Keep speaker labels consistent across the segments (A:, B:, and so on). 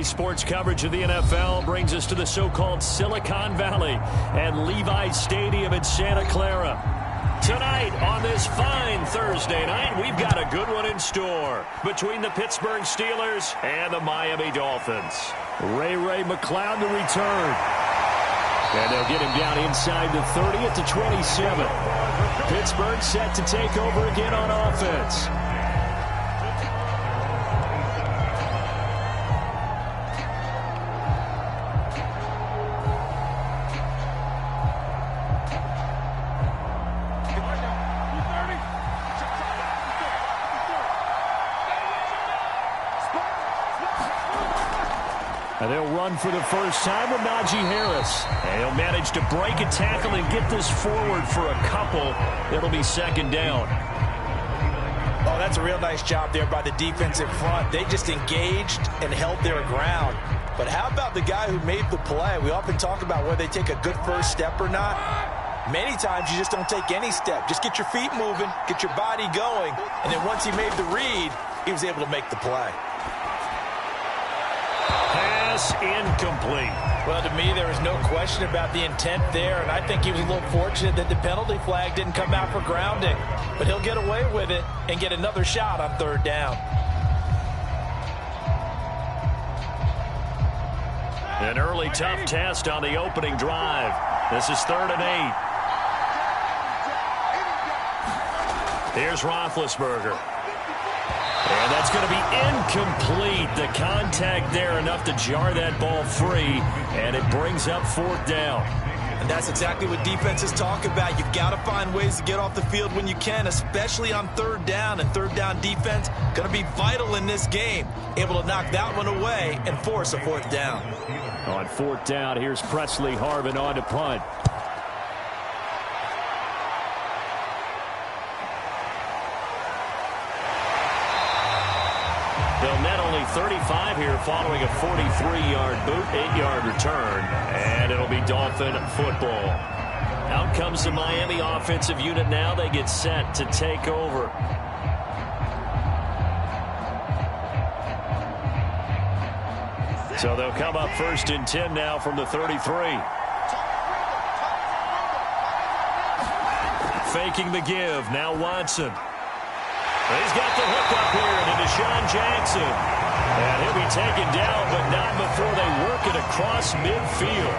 A: sports coverage of the NFL brings us to the so-called Silicon Valley and Levi Stadium in Santa Clara. Tonight on this fine Thursday night, we've got a good one in store between the Pittsburgh Steelers and the Miami Dolphins. Ray McCloud to return. And they'll get him down inside the 30 at the 27. Pittsburgh set to take over again on offense. And they'll run for the first time with Najee Harris. And he'll manage to break a tackle and get this forward for a couple. It'll be second down.
B: Oh, that's a real nice job there by the defensive front. They just engaged and held their ground. But how about the guy who made the play? We often talk about whether they take a good first step or not. Many times you just don't take any step. Just get your feet moving, get your body going. And then once he made the read, he was able to make the play.
A: Pass incomplete.
B: Well, to me, there was no question about the intent there, and I think he was a little fortunate that the penalty flag didn't come out for grounding. But he'll get away with it and get another shot on third down.
A: An early tough test on the opening drive. This is 3rd and 8. Here's Roethlisberger. And that's going to be incomplete. The contact there enough to jar that ball free, and it brings up 4th down.
B: And that's exactly what defenses talk about. You've got to find ways to get off the field when you can, especially on 3rd down. And 3rd down defense going to be vital in this game. Able to knock that one away and force a 4th down.
A: On 4th down, here's Presley Harvin on to punt. They'll net only 35 here following a 43-yard boot, 8-yard return, and it'll be Dolphin football. Out comes the Miami offensive unit now. They get set to take over. So they'll come up 1st and 10 now from the 33. Faking the give. Now Watson. He's got the hook up here to Deshaun Jackson. And he'll be taken down, but not before they work it across midfield.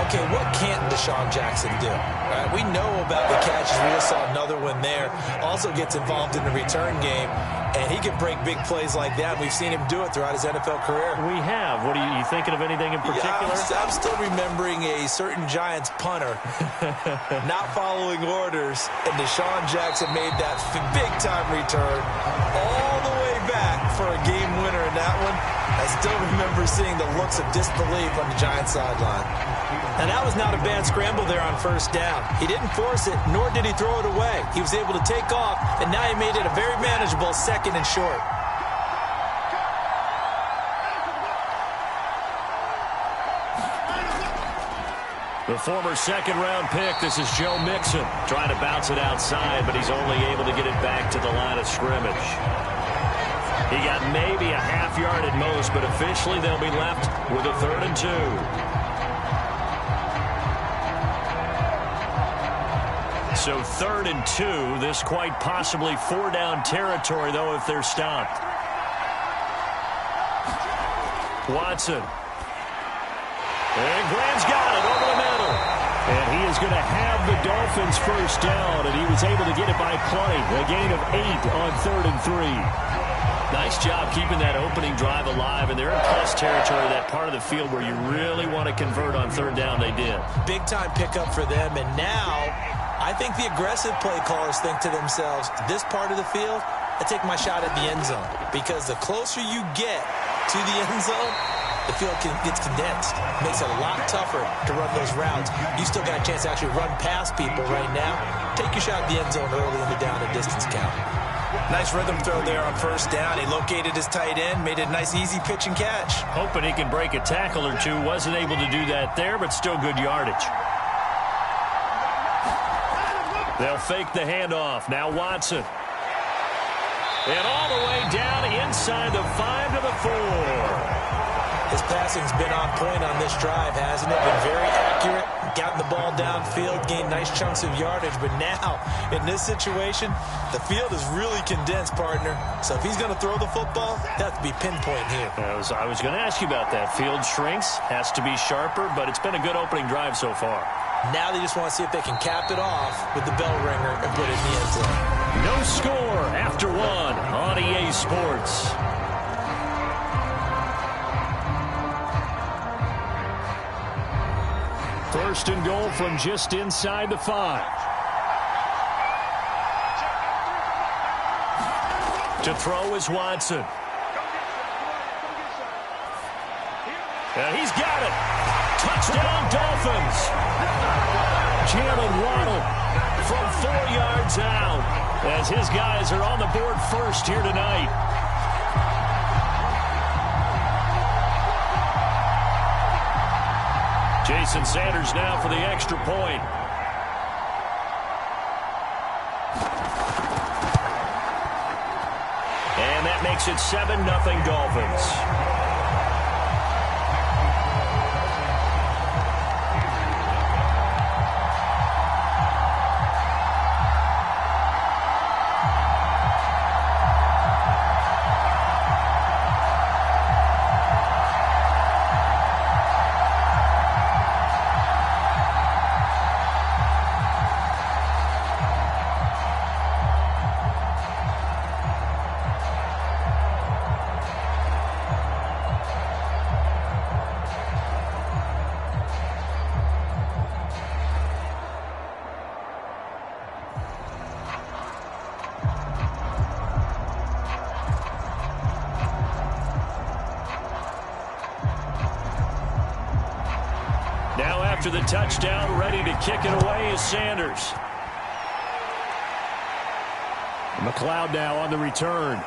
B: Okay, what can't Deshaun Jackson do? Right, we know about the catches. We just saw another one there. Also gets involved in the return game, and he can break big plays like that. We've seen him do it throughout his NFL career.
A: We have. What are you thinking of anything in particular?
B: Yeah, I'm still remembering a certain Giants punter not following orders, and Deshaun Jackson made that big-time return all the way back for a game winner in that one. I still remember seeing the looks of disbelief on the Giants sideline. And that was not a bad scramble there on 1st down. He didn't force it, nor did he throw it away. He was able to take off, and now he made it a very manageable 2nd and short.
A: The former 2nd-round pick, this is Joe Mixon, trying to bounce it outside, but he's only able to get it back to the line of scrimmage. He got maybe a half yard at most, but officially they'll be left with a 3rd and 2. So 3rd and 2, this quite possibly 4-down territory, though, if they're stopped. Watson. And Graham's got it over the middle. And he is going to have the Dolphins 1st down, and he was able to get it by plenty. A gain of 8 on 3rd and 3. Nice job keeping that opening drive alive, and they're in plus territory, that part of the field where you really want to convert on 3rd down. They did. Big-time
B: pickup for them, and now I think the aggressive play callers think to themselves, this part of the field, I take my shot at the end zone. Because the closer you get to the end zone, the field gets condensed. It makes it a lot tougher to run those routes. You still got a chance to actually run past people right now. Take your shot at the end zone early in the down and distance count. Nice rhythm throw there on 1st down. He located his tight end, made it a nice easy pitch and catch.
A: Hoping he can break a tackle or two. Wasn't able to do that there, but still good yardage. They'll fake the handoff. Now Watson. And all the way down inside the 5 to the 4.
B: His passing's been on point on this drive, hasn't it? Been very accurate, gotten the ball downfield, gained nice chunks of yardage. But now, in this situation, the field is really condensed, partner. So if he's going to throw the football, that has to be pinpoint here.
A: I was going to ask you about that. Field shrinks, has to be sharper, but it's been a good opening drive so far.
B: Now they just want to see if they can cap it off with the bell ringer and put it in the end zone.
A: No score after one on EA Sports. First and goal from just inside the 5. To throw is Watson. And he's got it. Touchdown, Dolphins. Jalen Waddle from 4 yards out as his guys are on the board first here tonight. Jason Sanders now for the extra point. And that makes it 7-0 Dolphins. After the touchdown, ready to kick it away is Sanders. McLeod now on the return.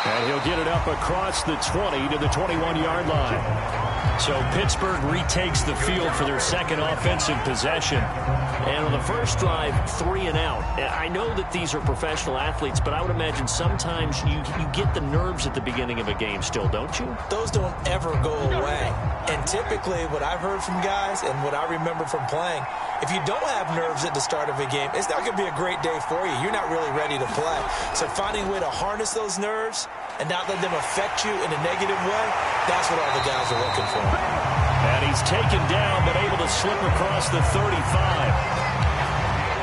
A: And he'll get it up across the 20 to the 21-yard line. So Pittsburgh retakes the field for their second offensive possession. And on the first drive, 3 and out. I know that these are professional athletes, but I would imagine sometimes you get the nerves at the beginning of a game still, don't you?
B: Those don't ever go away. And typically what I've heard from guys and what I remember from playing, if you don't have nerves at the start of a game, it's not going to be a great day for you. You're not really ready to play. So finding a way to harness those nerves and not let them affect you in a negative way, that's what all the guys are looking for.
A: And he's taken down, but able to slip across the 35.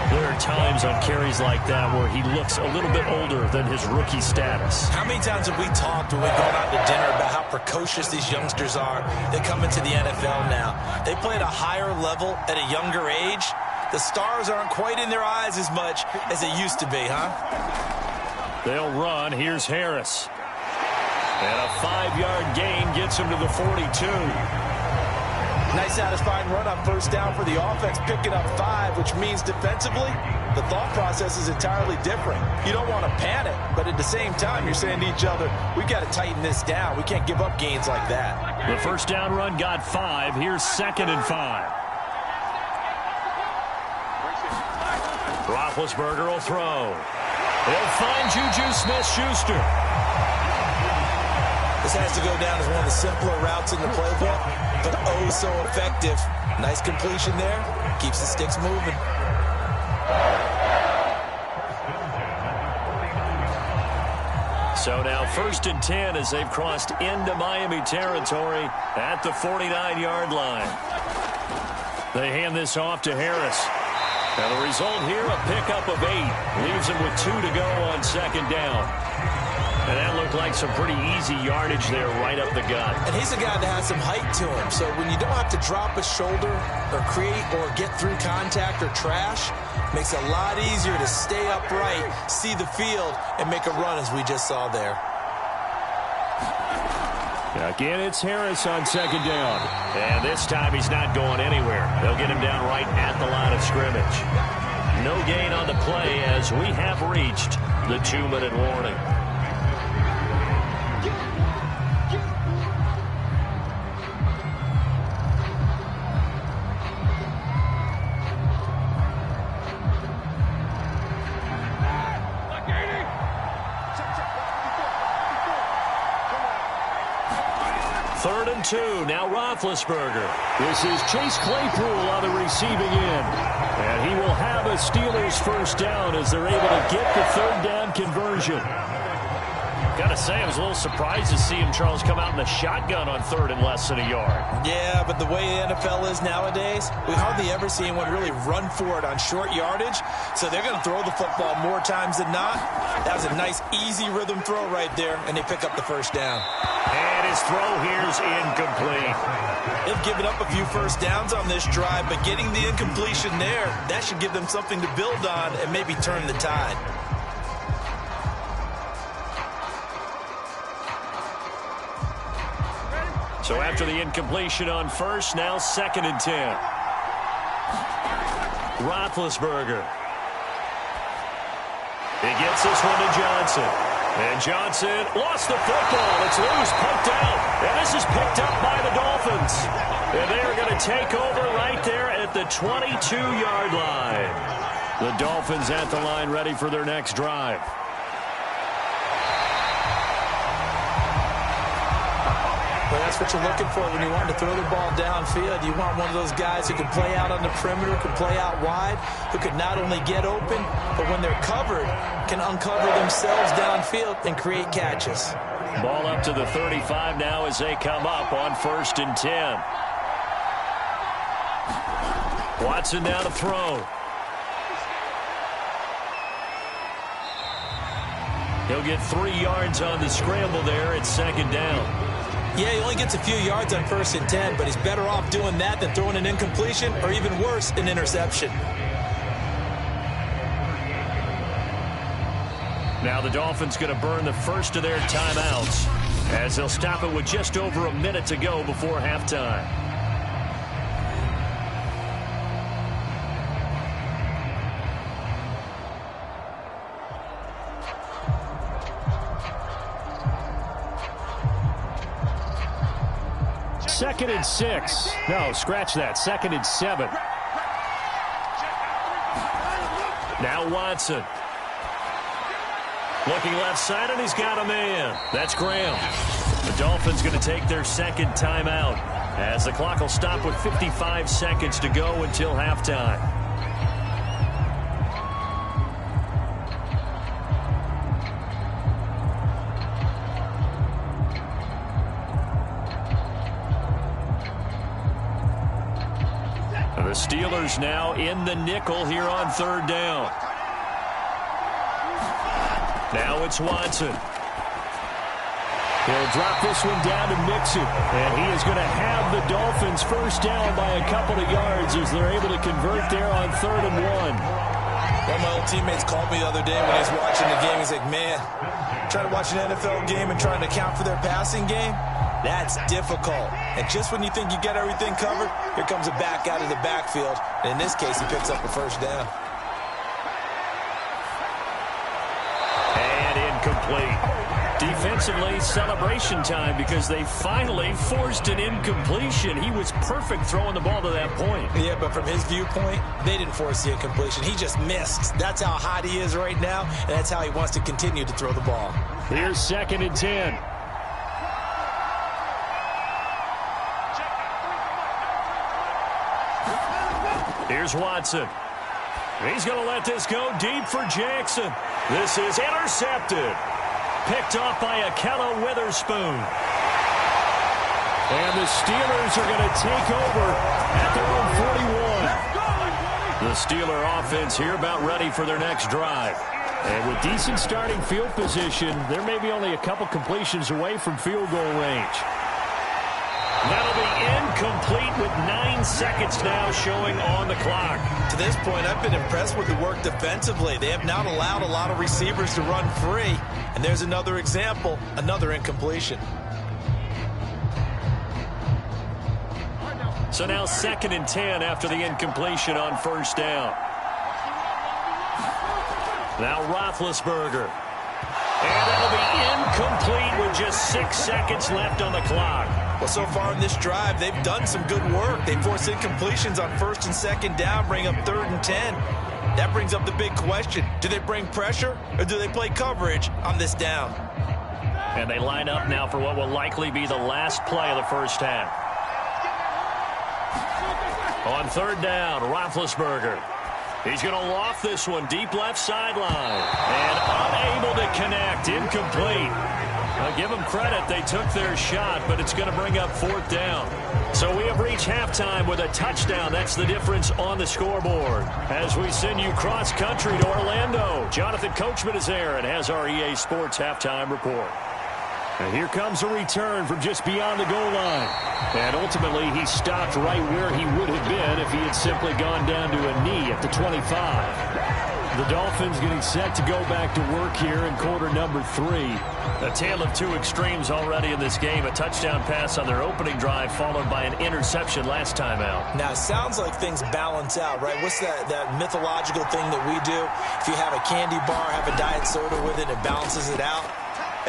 A: There are times on carries like that where he looks a little bit older than his rookie status.
B: How many times have we talked when we've gone out to dinner about how precocious these youngsters are? They come into the NFL now. They play at a higher level at a younger age. The stars aren't quite in their eyes as much as they used to be, huh?
A: They'll run. Here's Harris. And a 5-yard gain gets him to the 42.
B: Nice satisfying run on first down for the offense, picking up 5, which means defensively, the thought process is entirely different. You don't want to panic, but at the same time, you're saying to each other, we've got to tighten this down. We can't give up gains like that.
A: The first down run got 5. Here's 2nd and 5. Roethlisberger will throw. He'll find Juju Smith-Schuster.
B: This has to go down as one of the simpler routes in the playbook, but oh so effective. Nice completion there. Keeps the sticks moving.
A: So now 1st and 10 as they've crossed into Miami territory at the 49-yard line. They hand this off to Harris. And the result here, a pickup of 8. Leaves him with 2 to go on 2nd down. And that looked like some pretty easy yardage there right up the gut.
B: And he's a guy that has some height to him. So when you don't have to drop a shoulder or create or get through contact or trash, makes it a lot easier to stay upright, see the field, and make a run as we just saw there.
A: Again, it's Harris on 2nd down. And this time he's not going anywhere. They'll get him down right at the line of scrimmage. No gain on the play as we have reached the 2-minute warning. and 2. Now Roethlisberger. This is Chase Claypool on the receiving end. And he will have a Steelers first down as they're able to get the third down conversion. Gotta say, I was a little surprised to see him, Charles, come out in the shotgun on third and less than a yard.
B: Yeah, but the way the NFL is nowadays, we hardly ever see anyone really run for it on short yardage. So they're going to throw the football more times than not. That was a nice, easy rhythm throw right there, and they pick up the first down.
A: And his throw here's incomplete.
B: They've given up a few first downs on this drive, but getting the incompletion there, that should give them something to build on and maybe turn the tide.
A: So after the incompletion on first, now 2nd and 10. Roethlisberger. He gets this one to Johnson. And Johnson lost the football. It's loose, poked out. And this is picked up by the Dolphins. And they are going to take over right there at the 22-yard line. The Dolphins at the line ready for their next drive.
B: Well, that's what you're looking for when you want to throw the ball downfield. You want one of those guys who can play out on the perimeter, can play out wide, who can not only get open, but when they're covered, can uncover themselves downfield and create catches.
A: Ball up to the 35 now as they come up on 1st and 10. Watson now to throw. He'll get 3 yards on the scramble there at 2nd down.
B: Yeah, he only gets a few yards on 1st and 10, but he's better off doing that than throwing an incompletion or even worse, an interception.
A: Now the Dolphins going to burn the first of their timeouts as they'll stop it with just over a minute to go before halftime. Second and 6. No, scratch that. 2nd and 7. Now Watson. Looking left side, and he's got a man. That's Graham. The Dolphins going to take their 2nd timeout as the clock will stop with 55 seconds to go until halftime. The Steelers now in the nickel here on 3rd down. Now it's Watson. He'll drop this one down to Mixon. And he is going to have the Dolphins first down by a couple of yards as they're able to convert there on 3rd and 1.
B: One of my old teammates called me the other day when he was watching the game. He's like, man, trying to watch an NFL game and trying to account for their passing game, that's difficult. And just when you think you get everything covered, here comes a back out of the backfield. And in this case, he picks up a first down.
A: And incomplete. Defensively, celebration time because they finally forced an incompletion. He was perfect throwing the ball to that point.
B: Yeah, but from his viewpoint, they didn't force the incompletion. He just missed. That's how hot he is right now, and that's how he wants to continue to throw the ball.
A: Here's 2nd and 10. Here's Watson. He's going to let this go deep for Jackson. This is intercepted. Picked off by Akella Witherspoon. And the Steelers are going to take over at their own 41. The Steeler offense here about ready for their next drive. And with decent starting field position, there may be only a couple completions away from field goal range. That'll be incomplete with 9 seconds now showing on the clock.
B: To this point, I've been impressed with the work defensively. They have not allowed a lot of receivers to run free. And there's another example, another incompletion.
A: So now 2nd and 10 after the incompletion on 1st down. Now Roethlisberger. And that'll be incomplete with just 6 seconds left on the clock.
B: Well, so far in this drive, they've done some good work. They forced incompletions on 1st and 2nd down, bring up 3rd and 10. That brings up the big question. Do they bring pressure or do they play coverage on this down?
A: And they line up now for what will likely be the last play of the first half. On third down, Roethlisberger. He's going to loft this one deep left sideline. And unable to connect. Incomplete. I'll give them credit. They took their shot, but it's going to bring up fourth down. So we have reached halftime with a touchdown. That's the difference on the scoreboard. As we send you cross-country to Orlando, Jonathan Coachman is there and has our EA Sports halftime report. And here comes a return from just beyond the goal line. And ultimately, he stopped right where he would have been if he had simply gone down to a knee at the 25. The Dolphins getting set to go back to work here in quarter number 3. A tale of two extremes already in this game. A touchdown pass on their opening drive followed by an interception last time out.
B: Now, it sounds like things balance out, right? What's that mythological thing that we do? If you have a candy bar, have a diet soda with it, it balances it out.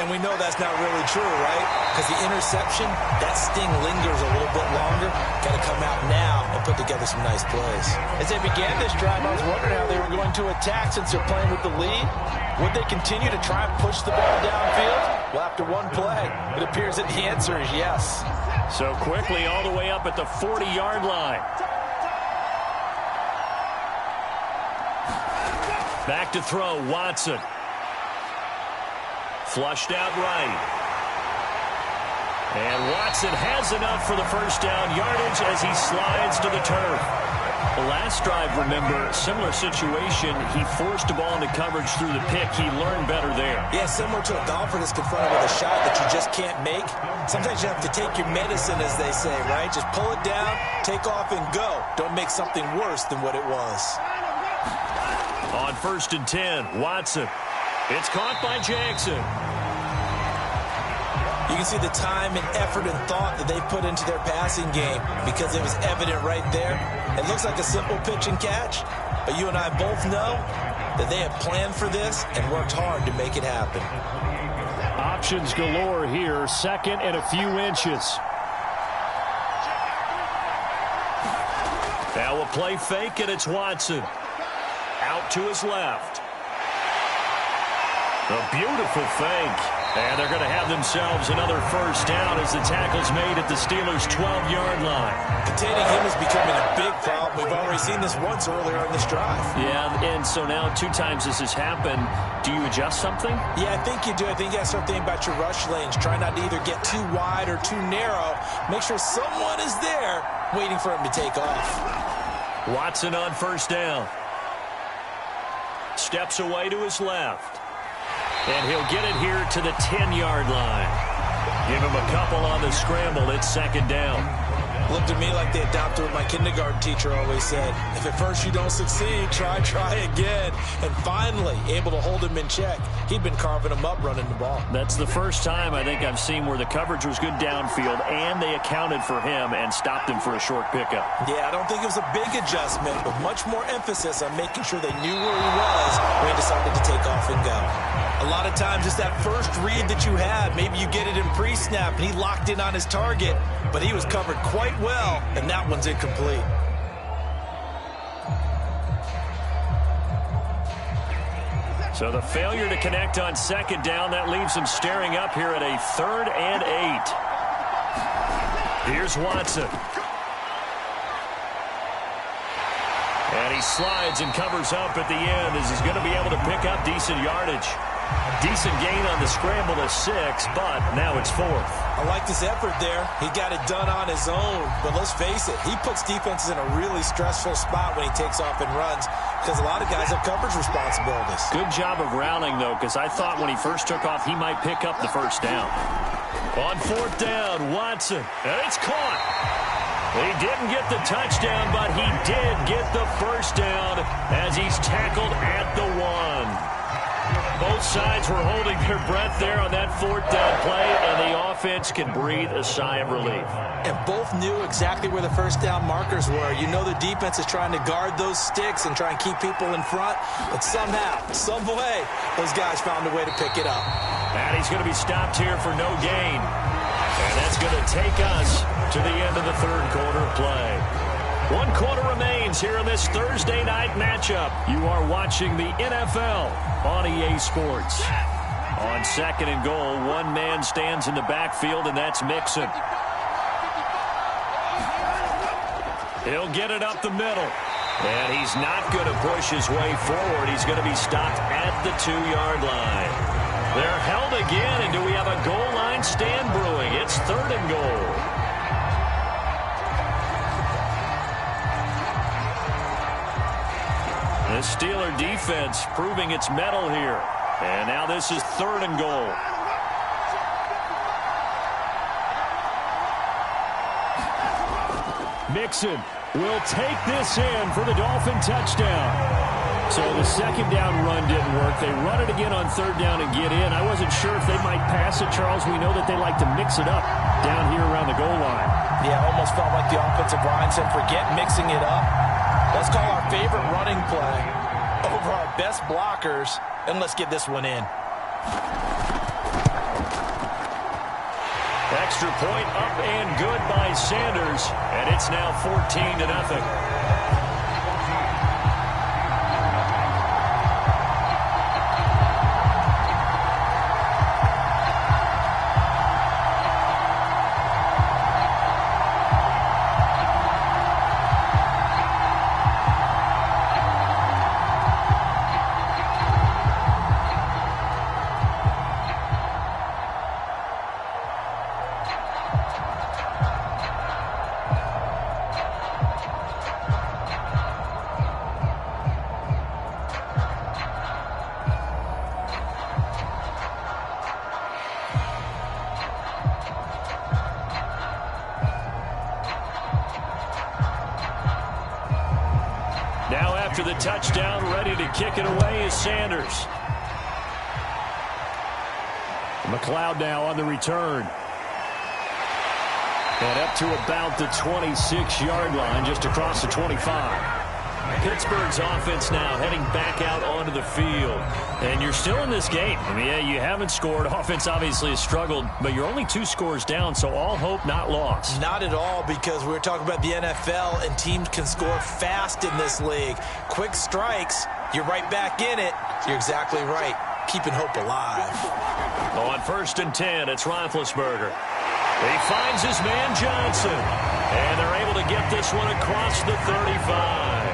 B: And we know that's not really true, right? Because the interception, that sting lingers a little bit longer. Got to come out now and put together some nice plays.
C: As they began this drive, I was wondering how they were going to attack since they're playing with the lead. Would they continue to try and push the ball downfield? Well, after one play, it appears that the answer is yes.
A: So quickly all the way up at the 40-yard line. Back to throw, Watson. Flushed out right. And Watson has enough for the first down yardage as he slides to the turf. The last drive, remember, similar situation. He forced the ball into coverage through the pick. He learned better there.
B: Yeah, similar to a golfer that's confronted with a shot that you just can't make. Sometimes you have to take your medicine, as they say, right? Just pull it down, take off, and go. Don't make something worse than what it was.
A: On 1st and 10, Watson. It's caught by Jackson.
B: You can see the time and effort and thought that they put into their passing game because it was evident right there. It looks like a simple pitch and catch, but you and I both know that they have planned for this and worked hard to make it happen.
A: Options galore here, second and a few inches. Now a play fake, and it's Watson. Out to his left. A beautiful fake. And they're going to have themselves another first down as the tackle's made at the Steelers' 12-yard line.
B: Containing him is becoming a big problem. We've already seen this once earlier in this drive.
A: Yeah, and so now 2 times this has happened. Do you adjust something?
B: Yeah, I think you do. I think you got to start thinking about your rush lanes. Try not to either get too wide or too narrow. Make sure someone is there waiting for him to take off.
A: Watson on first down. Steps away to his left. And he'll get it here to the 10-yard line. Give him a couple on the scramble. It's second down.
B: Looked to me like they adopted what my kindergarten teacher always said. If at first you don't succeed, try again. And finally, able to hold him in check. He'd been carving him up running the ball.
A: That's the first time I think I've seen where the coverage was good downfield and they accounted for him and stopped him for a short pickup.
B: Yeah, I don't think it was a big adjustment, but much more emphasis on making sure they knew where he was when he decided to take off and go. A lot of times it's that first read that you had. Maybe you get it in pre-snap and he locked in on his target, but he was covered quite well, and that one's incomplete.
A: So the failure to connect on second down, that leaves him staring up here at a 3rd and 8. Here's Watson. And he slides and covers up at the end as he's going to be able to pick up decent yardage. Decent gain on the scramble to 6, but now it's 4th.
B: I like this effort there. He got it done on his own, but let's face it, he puts defenses in a really stressful spot when he takes off and runs because a lot of guys have coverage responsibilities.
A: Good job of rounding, though, because I thought when he first took off, he might pick up the first down. On 4th down, Watson, and it's caught. He didn't get the touchdown, but he did get the first down as he's tackled at the 1. Both sides were holding their breath there on that 4th down play, and the offense can breathe a sigh of relief.
B: And both knew exactly where the first down markers were. You know the defense is trying to guard those sticks and try and keep people in front, but somehow, some way, those guys found a way to pick it up.
A: And he's going to be stopped here for no gain. And that's going to take us to the end of the 3rd quarter play. 1 quarter remains here in this Thursday night matchup. You are watching the NFL on EA Sports. On 2nd and goal, one man stands in the backfield, and that's Mixon. He'll get it up the middle. And he's not going to push his way forward. He's going to be stopped at the 2-yard line. They're held again, and do we have a goal line stand brewing? It's 3rd and goal. The Steeler defense proving its mettle here. And now this is 3rd and goal. Mixon will take this in for the Dolphin touchdown. So the 2nd down run didn't work. They run it again on 3rd down and get in. I wasn't sure if they might pass it, Charles. We know that they like to mix it up down here around the goal line.
C: Yeah, almost felt like the offensive line said, forget mixing it up. Let's call our favorite running play over our best blockers, and let's get this one in.
A: Extra point up and good by Sanders, and it's now 14-0. Now after the touchdown, ready to kick it away is Sanders. McLeod now on the return. And up to about the 26-yard line, just across the 25. Pittsburgh's offense now heading back out onto the field. And you're still in this game. I mean, yeah, you haven't scored. Offense obviously has struggled, but you're only 2 scores down, so all hope not lost.
B: Not at all, because we were talking about the NFL, and teams can score fast in this league. Quick strikes, you're right back in it. You're exactly right. Keeping hope alive.
A: On 1st and 10, it's Roethlisberger. He finds his man Johnson, and they're able to get this one across the 35.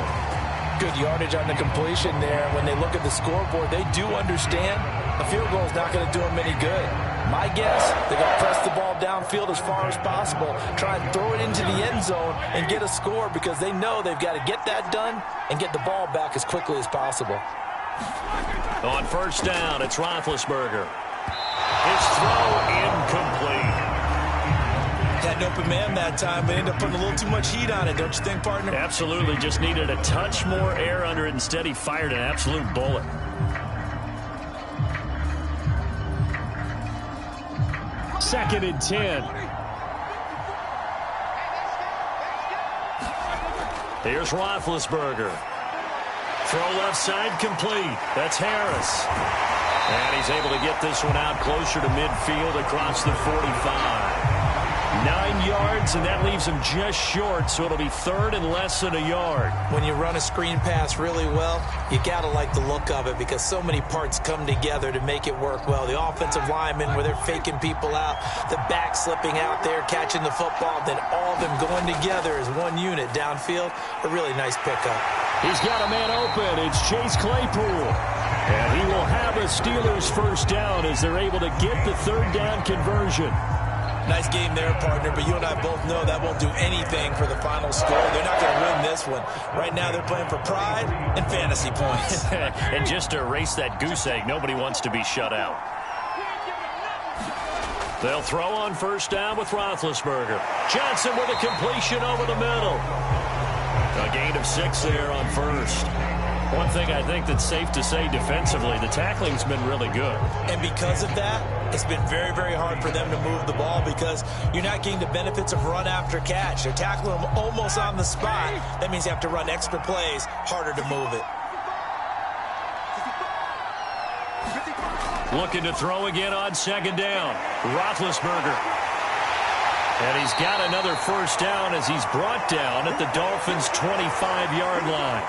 C: Good yardage on the completion there. When they look at the scoreboard, they do understand a field goal is not going to do them any good. My guess, they're going to press the ball downfield as far as possible, try and throw it into the end zone and get a score, because they know they've got to get that done and get the ball back as quickly as possible.
A: On 1st down, it's Roethlisberger. His throw incomplete.
B: Had an open man that time, but ended up putting a little too much heat on it, don't you think, partner?
A: Absolutely. Just needed a touch more air under it. Instead, he fired an absolute bullet. Second and 10. Here's Roethlisberger. Throw left side complete. That's Harris. And he's able to get this one out closer to midfield across the 45. 9 yards, and that leaves him just short, so it'll be 3rd and less than a yard.
B: When you run a screen pass really well, you got to like the look of it, because so many parts come together to make it work well. The offensive linemen, where they're faking people out, the back slipping out there, catching the football, then all of them going together as one unit downfield. A really nice pickup.
A: He's got a man open. It's Chase Claypool. And he will have a Steelers 1st down as they're able to get the 3rd down conversion.
B: Nice game there, partner, but you and I both know that won't do anything for the final score. They're not going to win this one. Right now they're playing for pride and fantasy points.
A: And just to erase that goose egg, nobody wants to be shut out. They'll throw on 1st down with Roethlisberger. Johnson with a completion over the middle. A gain of 6 there on 1st. One thing I think that's safe to say defensively, the tackling's been really good.
B: And because of that, it's been very, very hard for them to move the ball, because you're not getting the benefits of run after catch. They're tackling them almost on the spot. That means you have to run extra plays, harder to move it.
A: Looking to throw again on 2nd down. Roethlisberger. And he's got another 1st down as he's brought down at the Dolphins' 25-yard line.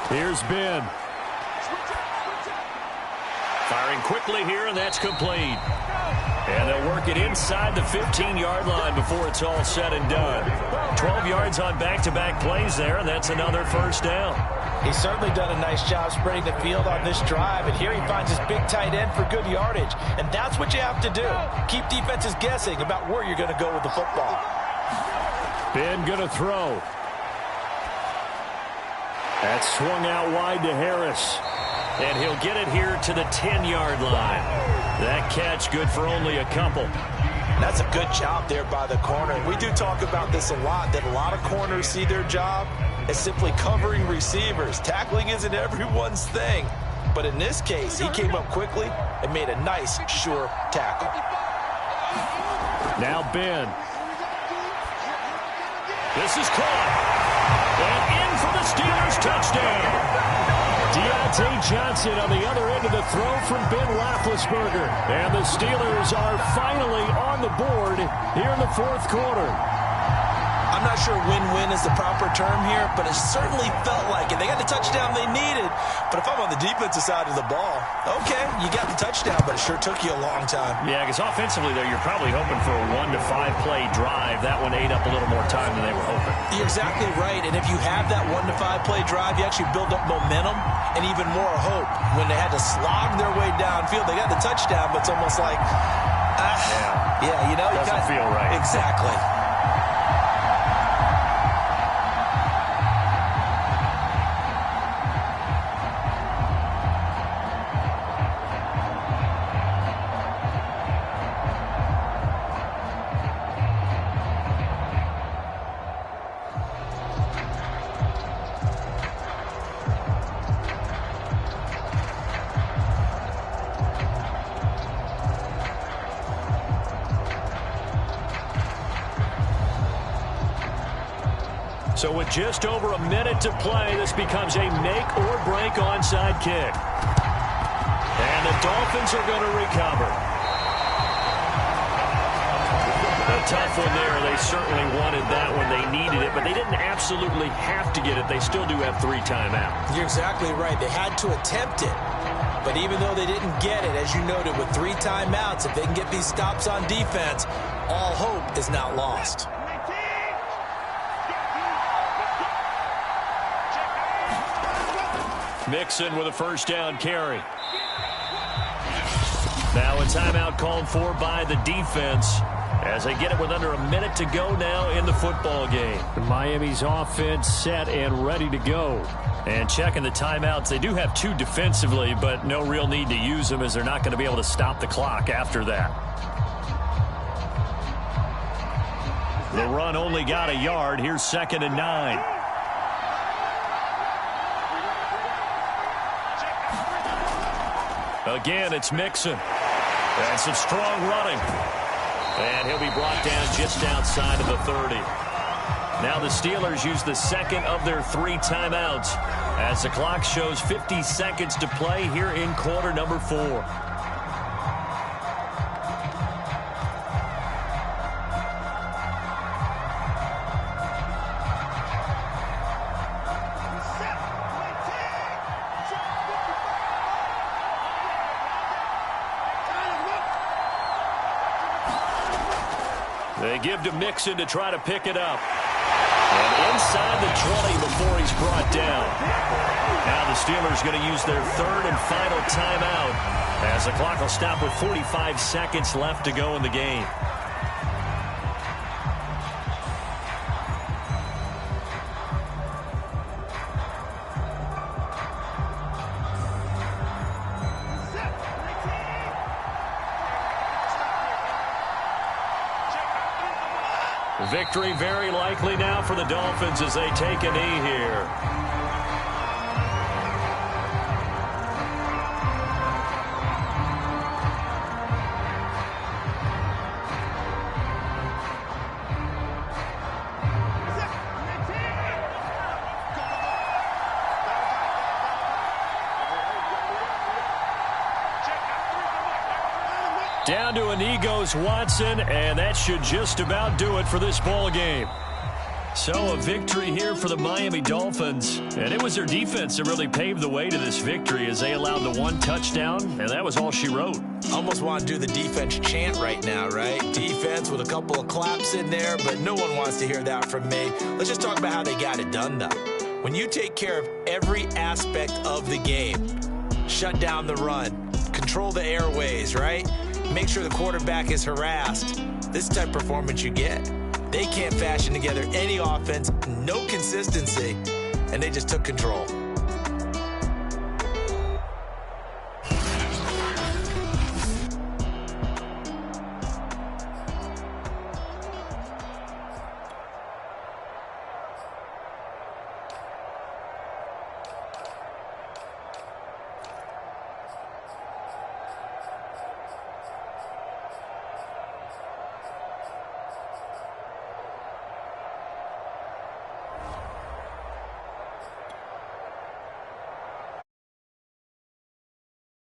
A: Here's Ben. Firing quickly here, and that's complete. And they'll work it inside the 15-yard line before it's all said and done. 12 yards on back-to-back plays there, and that's another first down.
C: He's certainly done a nice job spreading the field on this drive, and here he finds his big tight end for good yardage. And that's what you have to do. Keep defenses guessing about where you're going to go with the football.
A: Ben going to throw. That's swung out wide to Harris. And he'll get it here to the 10-yard line. That catch good for only a couple.
B: That's a good job there by the corner. We do talk about this a lot, that a lot of corners see their job as simply covering receivers. Tackling isn't everyone's thing. But in this case, he came up quickly and made a nice, sure tackle.
A: Now Ben. This is caught. And in for the Steelers touchdown. Deontay Johnson on the other end of the throw from Ben Roethlisberger. And the Steelers are finally on the board here in the fourth quarter.
B: I'm not sure win-win is the proper term here, but it certainly felt like it. They got the touchdown they needed, but if I'm on the defensive side of the ball, okay, you got the touchdown, but it sure took you a long time.
A: Yeah, because offensively, though, you're probably hoping for a 1 to 5 play drive. That one ate up a little more time than they were hoping.
B: You're exactly right, and if you have that 1 to 5 play drive, you actually build up momentum and even more hope. When they had to slog their way downfield, they got the touchdown, but it's almost like,
A: doesn't feel right.
B: Exactly.
A: So with just over a minute to play, this becomes a make-or-break onside kick. And the Dolphins are going to recover. A tough one there. They certainly wanted that when they needed it, but they didn't absolutely have to get it. They still do have 3 timeouts.
B: You're exactly right. They had to attempt it. But even though they didn't get it, as you noted, with 3 timeouts, if they can get these stops on defense, all hope is not lost.
A: Mixon with a first down carry. Now a timeout called for by the defense as they get it with under a minute to go now in the football game. Miami's offense set and ready to go. And checking the timeouts, they do have 2 defensively, but no real need to use them as they're not going to be able to stop the clock after that. The run only got a yard. Here's 2nd and 9. Again, it's Mixon. And some strong running. And he'll be brought down just outside of the 30. Now the Steelers use the second of their 3 timeouts as the clock shows 50 seconds to play here in quarter number 4. They give to Mixon to try to pick it up. And inside the 20 before he's brought down. Now the Steelers going to use their 3rd and final timeout as the clock will stop with 45 seconds left to go in the game. Victory very likely now for the Dolphins as they take a knee here. Down to a knee goes Watson, and that should just about do it for this ball game. So a victory here for the Miami Dolphins. And it was their defense that really paved the way to this victory as they allowed the one touchdown, and that was all she wrote.
B: Almost want to do the defense chant right now, right? Defense with a couple of claps in there, but no one wants to hear that from me. Let's just talk about how they got it done, though. When you take care of every aspect of the game, shut down the run, control the airways, right? Make sure the quarterback is harassed. This type of performance you get. They can't fashion together any offense, no consistency, and they just took control.